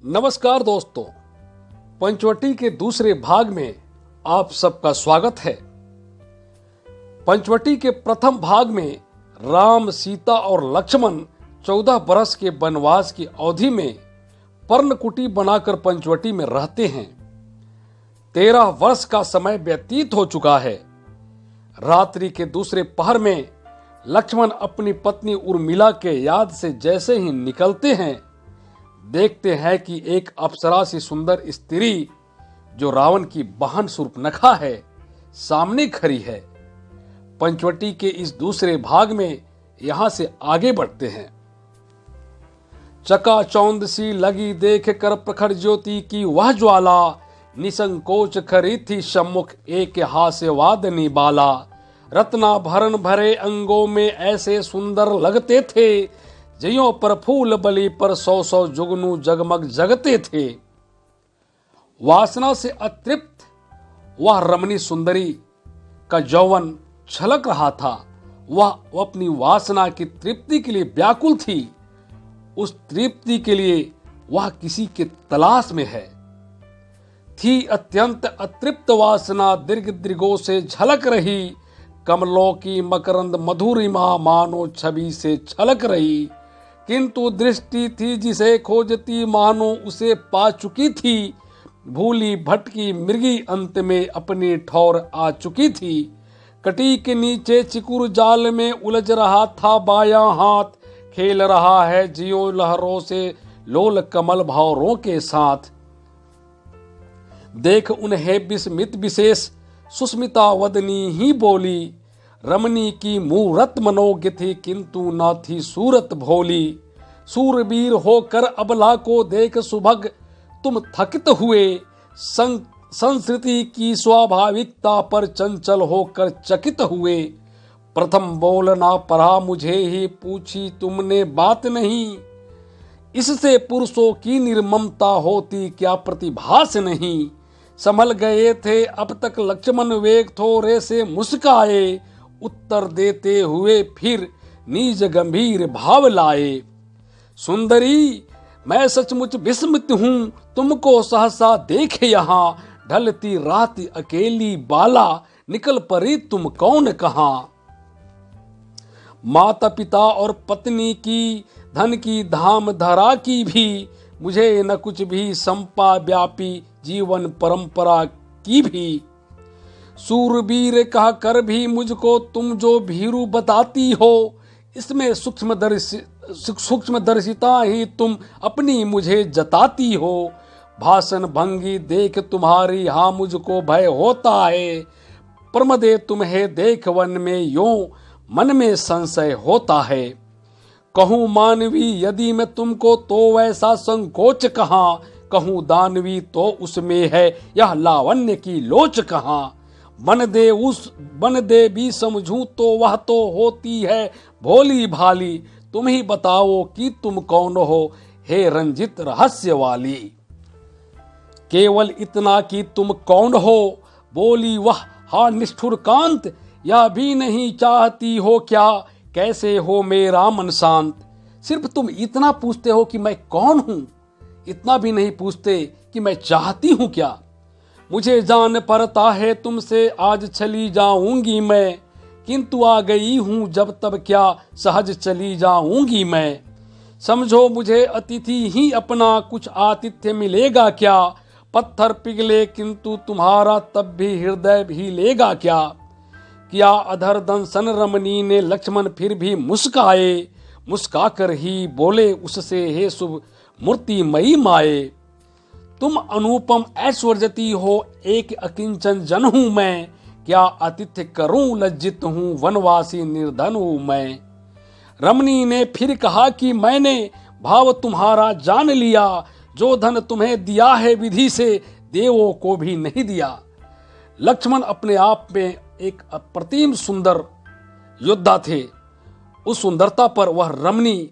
नमस्कार दोस्तों, पंचवटी के दूसरे भाग में आप सबका स्वागत है। पंचवटी के प्रथम भाग में राम, सीता और लक्ष्मण 14 बरस के वनवास की अवधि में पर्णकुटी बनाकर पंचवटी में रहते हैं। 13 वर्ष का समय व्यतीत हो चुका है। रात्रि के दूसरे पहर में लक्ष्मण अपनी पत्नी उर्मिला के याद से जैसे ही निकलते हैं, देखते हैं कि एक अप्सरा सी सुंदर स्त्री जो रावण की बहन शूर्पणखा है, सामने खड़ी है। पंचवटी के इस दूसरे भाग में यहां से आगे बढ़ते हैं। चकाचौंध सी लगी देख कर प्रखर ज्योति की वह ज्वाला, निसंकोच खड़ी थी सम्मुख एक हास्यवादनी बाला। रत्नाभरण भरे अंगों में ऐसे सुंदर लगते थे, जयों पर फूल बली पर 100 जुगनू जगमग जगते थे। वासना से अतृप्त वह रमणी सुंदरी का यौवन छलक रहा था। वह अपनी वासना की तृप्ति के लिए व्याकुल थी। उस तृप्ति के लिए वह किसी के तलाश में है। थी अत्यंत अतृप्त वासना दीर्घ दीर्घों से झलक रही, कमलों की मकरंद मधुरिमा मानो छवि से छलक रही। किंतु दृष्टि थी जिसे खोजती मानो उसे पा चुकी थी। भूली भटकी मृगी अंत में अपनी ठौर आ चुकी थी। कटी के नीचे चिकुर जाल में उलझ रहा था बायां हाथ, खेल रहा है जियो लहरों से लोल कमल भौरों के साथ। देख उन्हें विस्मित विशेष सुस्मिता वदनी ही बोली, रमणी की मूरत मनोज्ञ थी किंतु न थी सूरत भोली। सूरवीर होकर अबला को देख सुभग तुम थकित हुए, संस्कृति की स्वाभाविकता पर चंचल होकर चकित हुए। प्रथम बोलना पड़ा मुझे ही पूछी तुमने बात नहीं, इससे पुरुषों की निर्ममता होती क्या प्रतिभास नहीं। संभल गए थे अब तक लक्ष्मण वेग थोड़े से मुस्काए, उत्तर देते हुए फिर निज गंभीर भाव लाए। सुंदरी मैं सचमुच विस्मित हूँ, तुमको सहसा देखे यहाँ, ढलती रात अकेली बाला, निकल पड़ी तुम कौन कहाँ। माता पिता और पत्नी की, धन की धाम धरा की भी, मुझे न कुछ भी संपा व्यापी जीवन परंपरा की भी। सूरवीर कह कर भी मुझको तुम जो भीरू बताती हो, इसमें सूक्ष्मदर्शिता ही तुम अपनी मुझे जताती हो। भाषण भंगी देख तुम्हारी हाँ मुझको भय होता है, प्रमदे तुम्हें देख वन में यों मन में संशय होता है। कहूँ मानवी यदि मैं तुमको तो वैसा संकोच कहाँ, कहूँ दानवी तो उसमें है यह लावण्य की लोच कहाँ। बन दे भी समझूं तो वह तो होती है भोली भाली, तुम ही बताओ कि तुम कौन हो हे रंजित रहस्य वाली। केवल इतना कि तुम कौन हो, बोली वह हा निष्ठुर कांत, यह भी नहीं चाहती हो क्या कैसे हो मेरा मन शांत। सिर्फ तुम इतना पूछते हो कि मैं कौन हूं, इतना भी नहीं पूछते कि मैं चाहती हूं क्या। मुझे जान पड़ता है तुमसे आज चली जाऊंगी मैं, किंतु आ गई हूं जब तब क्या सहज चली जाऊंगी मैं। समझो मुझे अतिथि ही अपना, कुछ आतिथ्य मिलेगा क्या। पत्थर पिघले किंतु तुम्हारा तब भी हृदय भी लेगा क्या। किया अधर दंसन रमणी ने लक्ष्मण फिर भी मुस्काए, मुस्का कर ही बोले उससे हे शुभ मूर्तिमयी माए। तुम अनुपम ऐश्वर्यवती हो एक अकिंचन जन हूं मैं, क्या आतिथ्य करूं लज्जित हूं वनवासी निर्धन हूं मैं। रमणी ने फिर कहा कि मैंने भाव तुम्हारा जान लिया, जो धन तुम्हें दिया है विधि से देवों को भी नहीं दिया। लक्ष्मण अपने आप में एक अप्रतिम सुंदर योद्धा थे। उस सुंदरता पर वह रमणी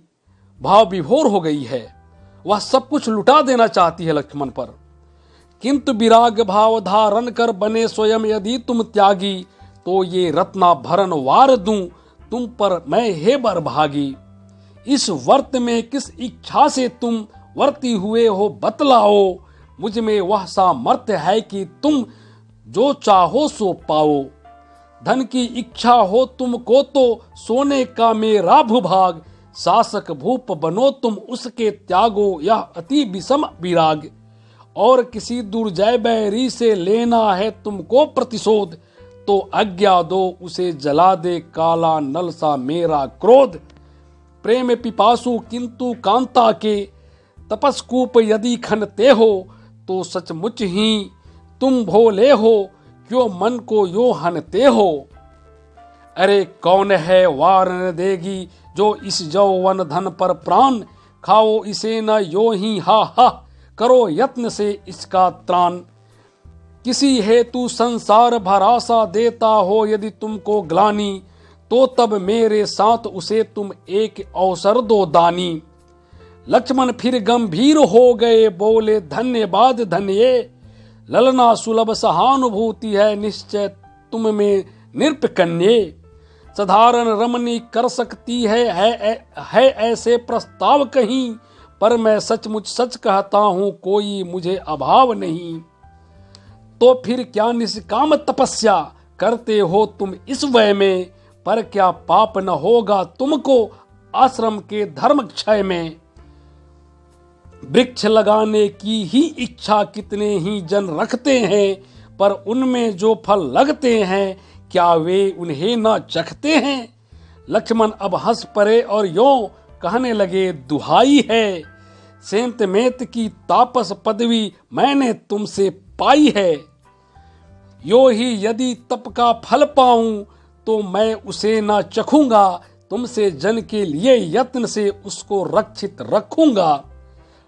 भाव विभोर हो गई है। वह सब कुछ लुटा देना चाहती है लक्ष्मण पर। किंतु विराग भाव धारण कर बने स्वयं यदि तुम त्यागी, तो ये रत्नाभरण वार दूं तुम पर मैं हे बर भागी। इस वर्त में किस इच्छा से तुम वर्ती हुए हो बतलाओ, मुझ में वह सामर्थ्य है कि तुम जो चाहो सो पाओ। धन की इच्छा हो तुमको तो सोने का मेरा भूभाग, शासक भूप बनो तुम उसके त्यागो यह अति विषम विराग। और किसी दुर्जय बैरी से लेना है तुमको प्रतिशोध, तो आज्ञा दो उसे जला दे काला नल सा मेरा क्रोध। प्रेम पिपासु किंतु कांता के, तपस्कूप यदि खनते हो, तो सचमुच ही तुम भोले हो, क्यों मन को यो हनते हो। अरे कौन है वार न देगी जो इस यौवन धन पर प्राण, खाओ इसे न यो ही हा हा, करो यत्न से इसका त्राण। किसी हेतु संसार भरासा देता हो यदि तुमको ग्लानि, तो तब मेरे साथ उसे तुम एक अवसर दो दानी। लक्ष्मण फिर गंभीर हो गए बोले धन्यवाद धन्ये, ललना सुलभ सहानुभूति है निश्चय तुम में निरपकन्ये। साधारण रमणी कर सकती है ऐसे प्रस्ताव कहीं, पर मैं सचमुच सच कहता हूँ कोई मुझे अभाव नहीं। तो फिर क्या निष्काम तपस्या करते हो तुम इस वय में, पर क्या पाप न होगा तुमको आश्रम के धर्म क्षय में। वृक्ष लगाने की ही इच्छा कितने ही जन रखते हैं, पर उनमें जो फल लगते हैं क्या वे उन्हें न चखते हैं। लक्ष्मण अब हंस पड़े और यों कहने लगे दुहाई है, सेंत मेत की तापस पदवी मैंने तुमसे पाई है। यो ही यदि तप का फल पाऊं तो मैं उसे न चखूंगा, तुमसे जन के लिए यत्न से उसको रक्षित रखूंगा।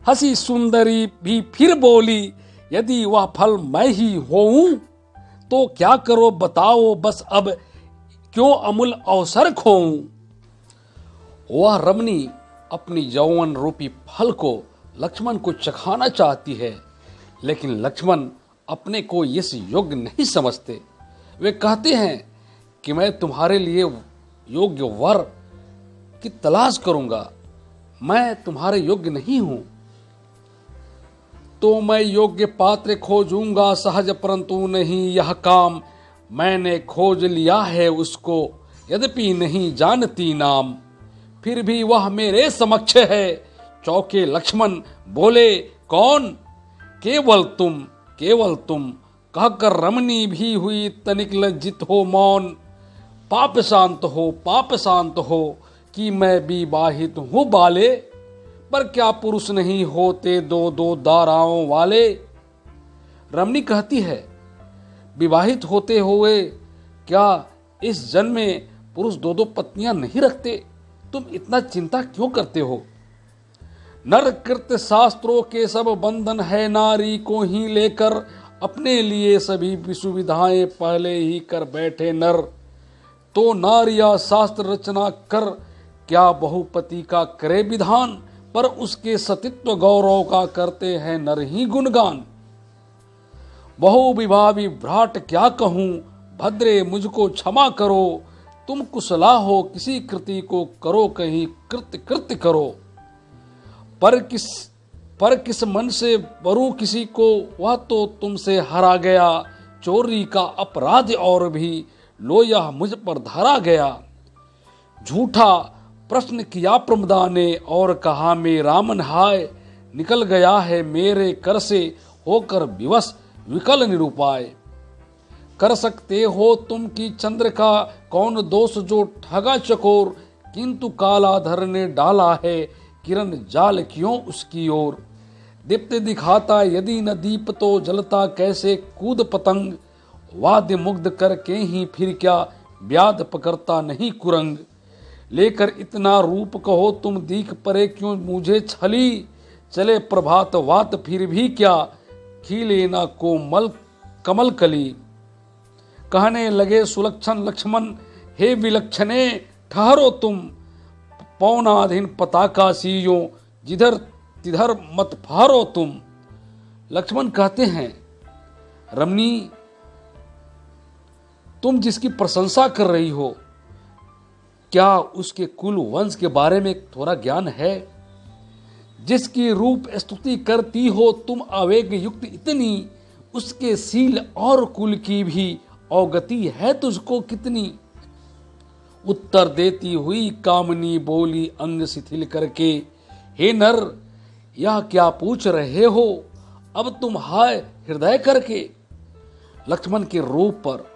हंसी सुंदरी भी फिर बोली यदि वह फल मैं ही होऊं, तो क्या करो बताओ बस अब क्यों अमूल अवसर खोऊं। वह रमणी अपनी यौवन रूपी फल को लक्ष्मण को चखाना चाहती है, लेकिन लक्ष्मण अपने को इस योग्य नहीं समझते। वे कहते हैं कि मैं तुम्हारे लिए योग्य वर की तलाश करूंगा, मैं तुम्हारे योग्य नहीं हूं। तो मैं योग्य पात्र खोजूंगा सहज, परंतु नहीं यह काम, मैंने खोज लिया है उसको यद्यपि नहीं जानती नाम। फिर भी वह मेरे समक्ष है। चौके लक्ष्मण बोले कौन, केवल तुम कहकर रमणी भी हुई तनिक लज्जित हो मौन। पाप शांत हो कि मैं विवाहित हूँ बाले, पर क्या पुरुष नहीं होते दो दो दाराओं वाले। रमणी कहती है विवाहित होते हुए क्या इस जन्म में पुरुष दो दो पत्नियां नहीं रखते, तुम इतना चिंता क्यों करते हो। नर कृत शास्त्रों के सब बंधन है नारी को ही लेकर, अपने लिए सभी सुविधाएं पहले ही कर बैठे नर। तो नारिया शास्त्र रचना कर क्या बहुपति का करे विधान, पर उसके सतित्व गौरव का करते हैं नर ही गुणगान। बहु विवाह विभ्राट क्या कहूँ, भद्रे मुझको क्षमा करो। तुम कुशला हो किसी कृति को करो कहीं कृत्य करो। पर किस मन से वरू किसी को, वह तो तुमसे हरा गया। चोरी का अपराध और भी लो यह मुझ पर धरा गया। झूठा प्रश्न किया प्रमदा ने और कहा मेरा मन हाय, निकल गया है मेरे कर से होकर विवश विकल निरुपाय। कर सकते हो तुम की चंद्र का कौन दोष जो ठगा चकोर, किंतु कालाधर ने डाला है किरण जाल क्यों उसकी ओर। दीप्त दिखाता यदि न दीप तो जलता कैसे कूद पतंग, वाद्य मुग्ध करके ही फिर क्या व्याध पकड़ता नहीं कुरंग। लेकर इतना रूप कहो तुम दीख परे क्यों मुझे छली, चले प्रभात वात फिर भी क्या खिले ना कोमल कमल कली। कहने लगे सुलक्षण लक्ष्मण हे विलक्षणे ठहरो तुम, पौनाधीन पताका सीयो जिधर तिधर मत फहरो तुम। लक्ष्मण कहते हैं रमणी तुम जिसकी प्रशंसा कर रही हो, क्या उसके कुल वंश के बारे में थोड़ा ज्ञान है। जिसकी रूप स्तुति करती हो तुम आवेग युक्त इतनी, उसके सील और कुल की भी अवगति है तुझको कितनी। उत्तर देती हुई कामनी बोली अंग शिथिल करके, हे नर यह क्या पूछ रहे हो अब तुम हाय हृदय करके। लक्ष्मण के रूप पर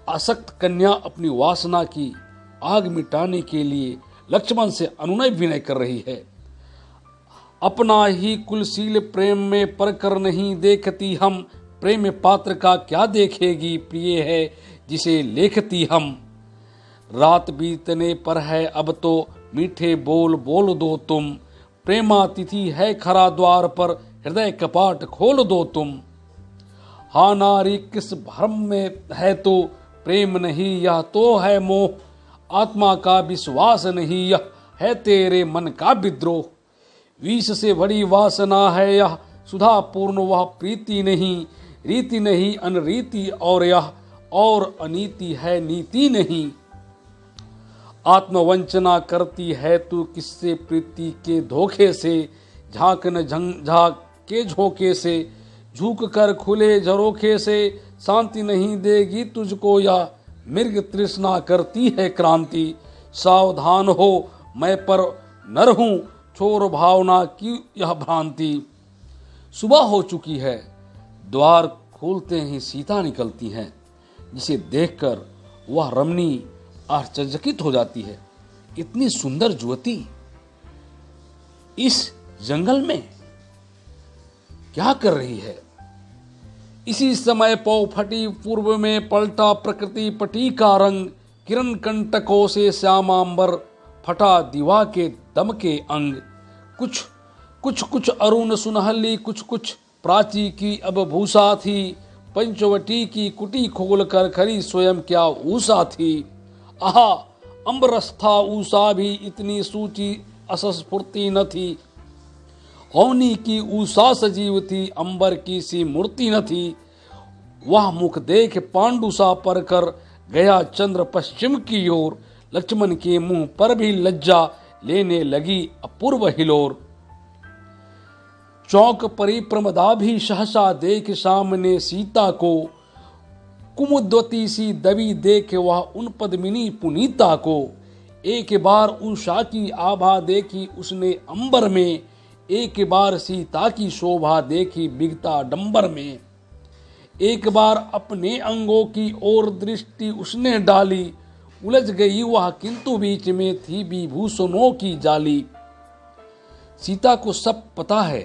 आसक्त कन्या अपनी वासना की आग मिटाने के लिए लक्ष्मण से अनुनय विनय कर रही है। अपना ही कुलशील प्रेम में परकर नहीं देखती हम, प्रेम पात्र का क्या देखेगी प्रिय है जिसे लेखती हम। रात बीतने पर है अब तो मीठे बोल बोल दो तुम, प्रेमातिथि है खरा द्वार पर हृदय कपाट खोल दो तुम। हा नारी किस भ्रम में है तो प्रेम नहीं यह तो है मोह, आत्मा का विश्वास नहीं यह है तेरे मन का विद्रोह। विष से बड़ी वासना है यह सुधा पूर्ण वह प्रीति नहीं, रीति नहीं अनरीति और यह और अनीति है नीति नहीं। आत्मवंचना करती है तू किससे प्रीति के धोखे से, झांक न झांक के झोंके से, झुक कर खुले झरोखे से शांति नहीं देगी तुझको या मृग तृष्णा करती है क्रांति। सावधान हो मैं पर नर हूं छोर भावना की यह भ्रांति। सुबह हो चुकी है, द्वार खोलते ही सीता निकलती हैं, जिसे देखकर वह रमणी आश्चर्यचकित हो जाती है। इतनी सुंदर युवती इस जंगल में क्या कर रही है। इसी समय पौ फटी पूर्व में पलटा प्रकृति पटी का रंग, किरण कंटकों से श्यामांबर फटा दिवा के दम के अंग। कुछ अरुण सुनहली कुछ कुछ प्राची की अब भूसा थी, पंचवटी की कुटी खोल कर खरी स्वयं क्या ऊषा थी। आहा अम्बरस्था ऊषा भी इतनी सूची असस्फूर्ति न थी, औनी की ऊषा सजीव थी अंबर की सी मूर्ति न थी। वह मुख देख पांडुसा पर कर गया चंद्र पश्चिम की ओर, लक्ष्मण के मुंह पर भी लज्जा लेने लगी अपूर्व हिलोर। चौक परी प्रमदा भी सहसा देख सामने सीता को, कुमुद्वती सी दबी देख वह उन पद्मिनी पुनीता को। एक बार उषा की आभा देखी उसने अंबर में, एक बार सीता की शोभा देखी बिगता डंबर में। एक बार अपने अंगों की ओर दृष्टि उसने डाली, उलझ गई वह किंतु बीच में थी विभूषणों की जाली। सीता को सब पता है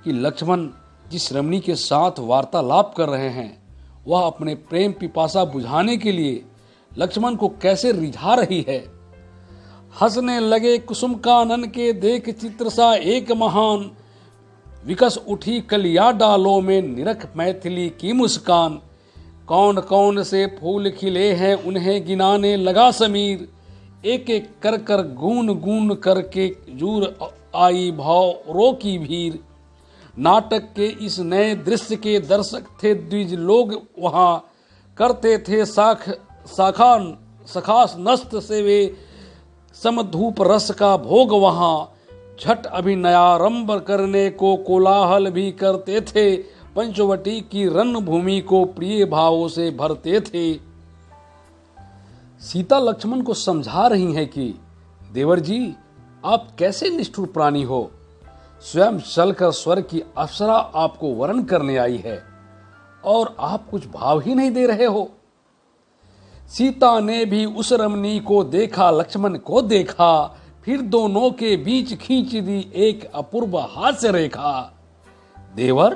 कि लक्ष्मण जिस रमणी के साथ वार्तालाप कर रहे हैं वह अपने प्रेम पिपासा बुझाने के लिए लक्ष्मण को कैसे रिझा रही है। हंसने लगे कुसुम कानन के देख चित्र सा एक महान, विकस उठी कलिया डालों में निरख मैथिली की मुस्कान। कौन कौन से फूल खिले हैं उन्हें गिनाने लगा समीर, एक एक कर कर गून गून करके जूर आई भाव रो की भीड़। नाटक के इस नए दृश्य के दर्शक थे द्विज लोग वहां, करते थे सखास नस्त से वे समधूप रस का भोग वहां। झट अभिनयारंभ करने को कोलाहल भी करते थे, पंचवटी की रणभूमि को प्रिय भावों से भरते थे। सीता लक्ष्मण को समझा रही हैं कि देवर जी आप कैसे निष्ठुर प्राणी हो, स्वयं चलकर स्वर्ग की अप्सरा आपको वरण करने आई है और आप कुछ भाव ही नहीं दे रहे हो। सीता ने भी उस रमणी को देखा, लक्ष्मण को देखा, फिर दोनों के बीच खींच दी एक अपूर्व हास्य रेखा। देवर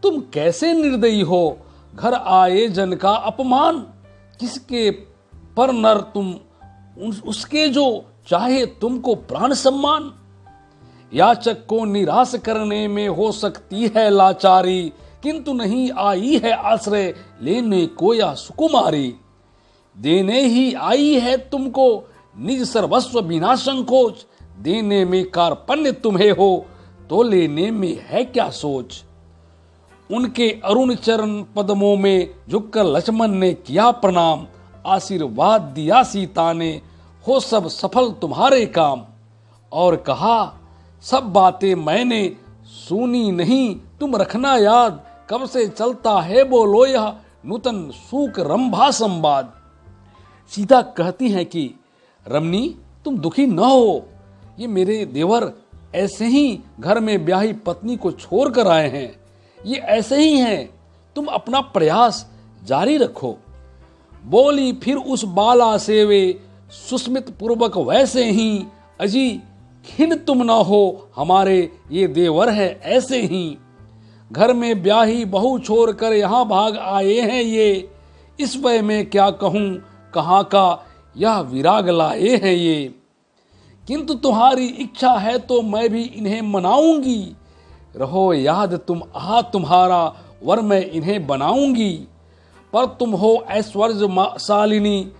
तुम कैसे निर्दयी हो, घर आए जन का अपमान, किसके पर नर तुम उसके जो चाहे तुमको प्राण सम्मान। याचक को निराश करने में हो सकती है लाचारी, किंतु नहीं आई है आश्रय लेने को या सुकुमारी। देने ही आई है तुमको निज सर्वस्व बिना संकोच, देने में कार्पण्य तुम्हें हो तो लेने में है क्या सोच। उनके अरुण चरण पद्मों में झुककर लक्ष्मण ने किया प्रणाम, आशीर्वाद दिया सीता ने हो सब सफल तुम्हारे काम। और कहा सब बातें मैंने सुनी नहीं, तुम रखना याद, कब से चलता है बोलो यह नूतन सूक रंभा संवाद। सीता कहती है कि रमणी तुम दुखी न हो, ये मेरे देवर ऐसे ही घर में ब्याही पत्नी को छोड़ कर आए हैं, ये ऐसे ही हैं, तुम अपना प्रयास जारी रखो। बोली फिर उस बाला से वे सुस्मित पूर्वक, वैसे ही अजी खिन तुम न हो, हमारे ये देवर है ऐसे ही। घर में ब्याही बहू छोड़ कर यहाँ भाग आए हैं ये, इस वय में क्या कहूँ कहाँ का यह विराग लाए हैं ये। किंतु तुम्हारी इच्छा है तो मैं भी इन्हें मनाऊंगी, रहो याद तुम तुम्हारा वर मैं इन्हें बनाऊंगी। पर तुम हो ऐश्वर्यशालिनी,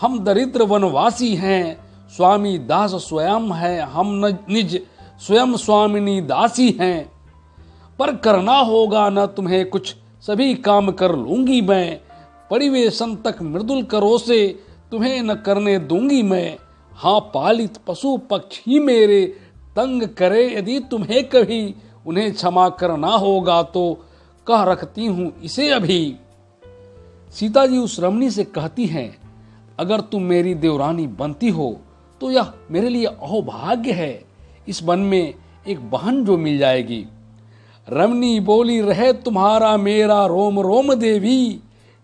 हम दरिद्र वनवासी हैं, स्वामी दास स्वयं है, हम निज स्वयं स्वामिनी दासी हैं। पर करना होगा न तुम्हें कुछ, सभी काम कर लूंगी मैं, परिवेशन तक मृदुल करो से तुम्हें न करने दूंगी मैं। हाँ पालित पशु पक्षी मेरे तंग करे, यदि तुम्हें कभी उन्हें क्षमा करना होगा तो कह रखती हूँ इसे अभी। सीता जी उस रमणी से कहती हैं, अगर तुम मेरी देवरानी बनती हो तो यह मेरे लिए अहोभाग्य है, इस वन में एक बहन जो मिल जाएगी। रमणी बोली, रहे तुम्हारा मेरा रोम रोम देवी,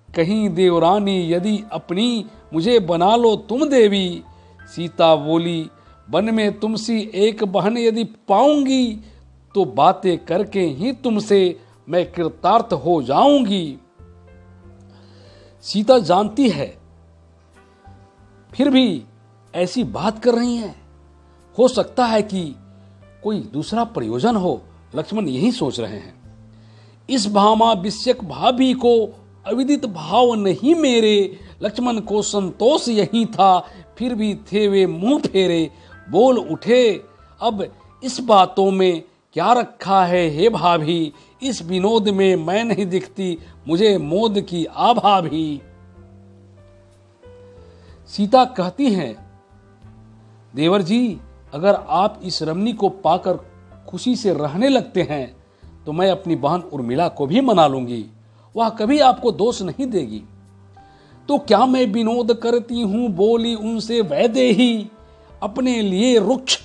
कहीं देवरानी यदि अपनी मुझे बना लो तुम देवी। सीता बोली, वन में तुमसी एक बहन यदि पाऊंगी, तो बातें करके ही तुमसे मैं कृतार्थ हो जाऊंगी। सीता जानती है फिर भी ऐसी बात कर रही हैं, हो सकता है कि कोई दूसरा प्रयोजन हो, लक्ष्मण यही सोच रहे हैं। इस भामा विषयक भाभी को अविदित भाव नहीं मेरे, लक्ष्मण को संतोष यही था, फिर भी थे वे मुंह फेरे। बोल उठे, अब इस बातों में क्या रखा है हे भाभी, इस विनोद में मैं नहीं दिखती, मुझे मोद की आभा भी। सीता कहती हैं, देवर जी अगर आप इस रमणी को पाकर खुशी से रहने लगते हैं तो मैं अपनी बहन उर्मिला को भी मना लूंगी, वह कभी आपको दोष नहीं देगी। तो क्या मैं विनोद करती हूं, बोली उनसे वैदेही, अपने लिए रुक्ष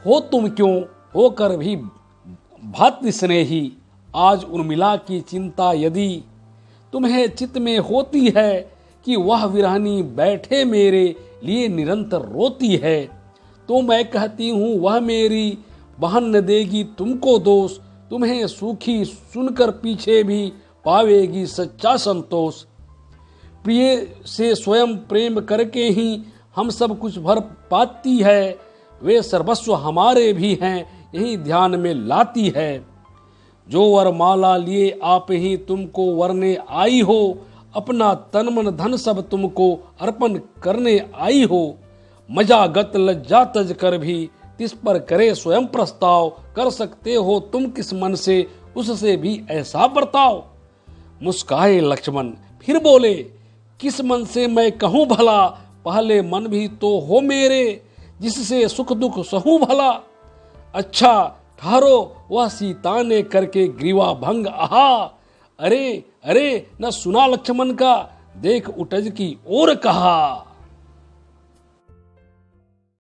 हो तुम क्यों, होकर भी भातृ स्नेही। आज उर्मिला की चिंता यदि तुम्हें चित्त में होती है कि वह विरहनी बैठे मेरे लिए निरंतर रोती है, तो मैं कहती हूँ वह मेरी बहन न देगी तुमको दोष, तुम्हें सुखी सुनकर पीछे भी पावेगी सच्चा संतोष। प्रिय से स्वयं प्रेम करके ही हम सब कुछ भर पाती है, वे सर्वस्व हमारे भी हैं यही ध्यान में लाती है। जो वर माला लिए आप ही तुमको वरने आई हो, अपना तन मन धन सब तुमको अर्पण करने आई हो। मजा गत लज्जा तज कर भी तिस पर करे स्वयं प्रस्ताव, कर सकते हो तुम किस मन से उससे भी ऐसा बर्ताव। मुस्काए लक्ष्मण फिर बोले, किस मन से मैं कहूँ भला, पहले मन भी तो हो मेरे, जिससे सुख दुख सहूं भला। अच्छा ठहरो वह सीता ने करके ग्रीवा भंग आहा, अरे अरे न सुना लक्ष्मण का, देख उटज की ओर कहा।